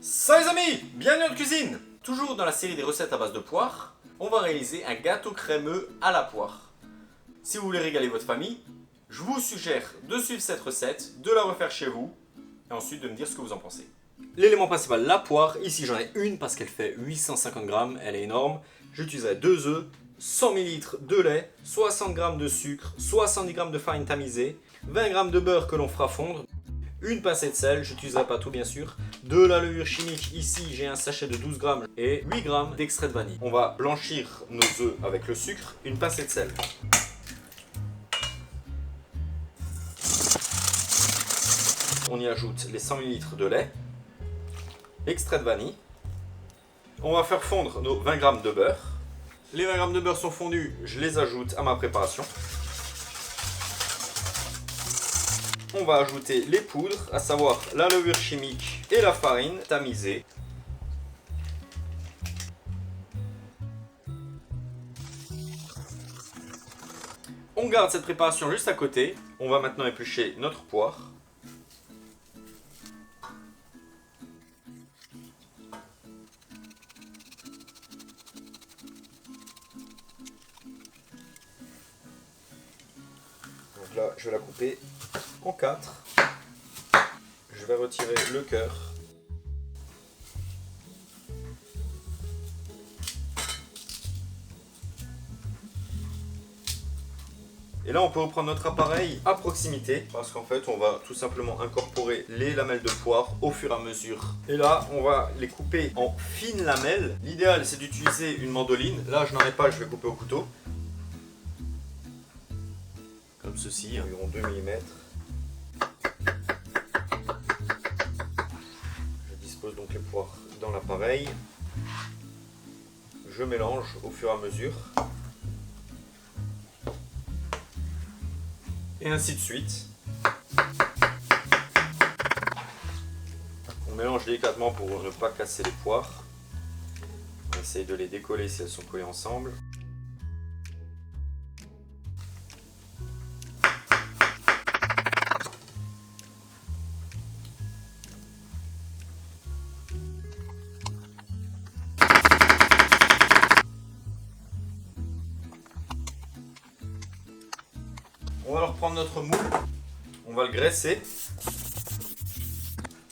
Salut les amis, bienvenue dans notre cuisine. Toujours dans la série des recettes à base de poire, on va réaliser un gâteau crémeux à la poire. Si vous voulez régaler votre famille, je vous suggère de suivre cette recette, de la refaire chez vous, et ensuite de me dire ce que vous en pensez. L'élément principal, la poire. Ici j'en ai une parce qu'elle fait 850 grammes, elle est énorme. J'utiliserai 2 œufs, 100 ml de lait, 60 g de sucre, 70 g de farine tamisée, 20 g de beurre que l'on fera fondre, une pincée de sel, j'utiliserai pas tout bien sûr, de la levure chimique, ici j'ai un sachet de 12 g et 8 g d'extrait de vanille. On va blanchir nos œufs avec le sucre, une pincée de sel. On y ajoute les 100 ml de lait, l'extrait de vanille. On va faire fondre nos 20 g de beurre. Les 20 g de beurre sont fondus, je les ajoute à ma préparation. On va ajouter les poudres, à savoir la levure chimique et la farine tamisée. On garde cette préparation juste à côté. On va maintenant éplucher notre poire. Donc là, je vais la couper en 4. Je vais retirer le cœur. Et là, on peut reprendre notre appareil à proximité parce qu'en fait, on va tout simplement incorporer les lamelles de poire au fur et à mesure. Et là, on va les couper en fines lamelles. L'idéal, c'est d'utiliser une mandoline. Là, je n'en ai pas, je vais couper au couteau. Comme ceci, environ 2 mm. Je dispose donc les poires dans l'appareil. Je mélange au fur et à mesure. Et ainsi de suite. On mélange délicatement pour ne pas casser les poires. On essaye de les décoller si elles sont collées ensemble. On va alors prendre notre moule, on va le graisser.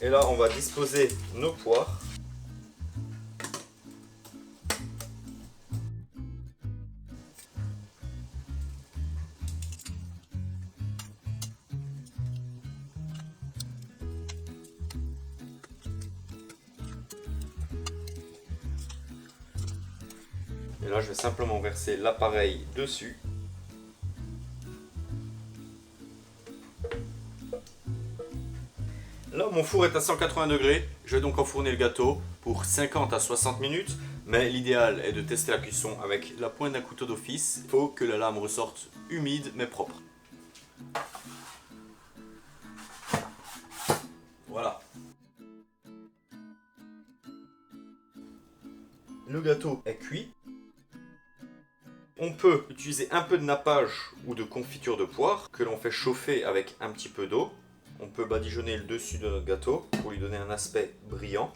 Et là, on va disposer nos poires. Et là, je vais simplement verser l'appareil dessus. Là, mon four est à 180 degrés. Je vais donc enfourner le gâteau pour 50 à 60 minutes. Mais l'idéal est de tester la cuisson avec la pointe d'un couteau d'office. Il faut que la lame ressorte humide mais propre. Voilà. Le gâteau est cuit. On peut utiliser un peu de nappage ou de confiture de poire que l'on fait chauffer avec un petit peu d'eau. On peut badigeonner le dessus de notre gâteau pour lui donner un aspect brillant.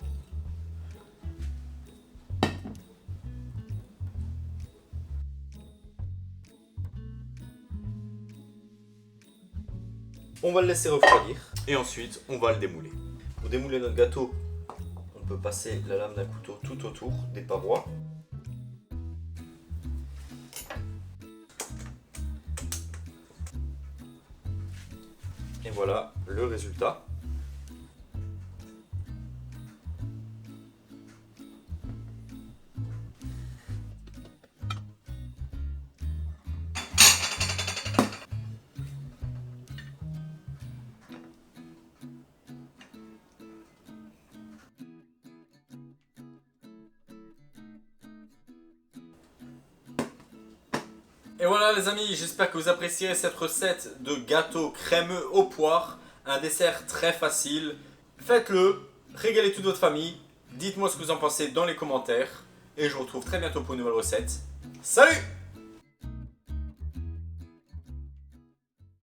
On va le laisser refroidir et ensuite on va le démouler. Pour démouler notre gâteau, on peut passer la lame d'un couteau tout autour des parois. Et voilà le résultat. Et voilà les amis, j'espère que vous apprécierez cette recette de gâteau crémeux aux poires. Un dessert très facile. Faites-le, régalez toute votre famille. Dites-moi ce que vous en pensez dans les commentaires. Et je vous retrouve très bientôt pour une nouvelle recette. Salut!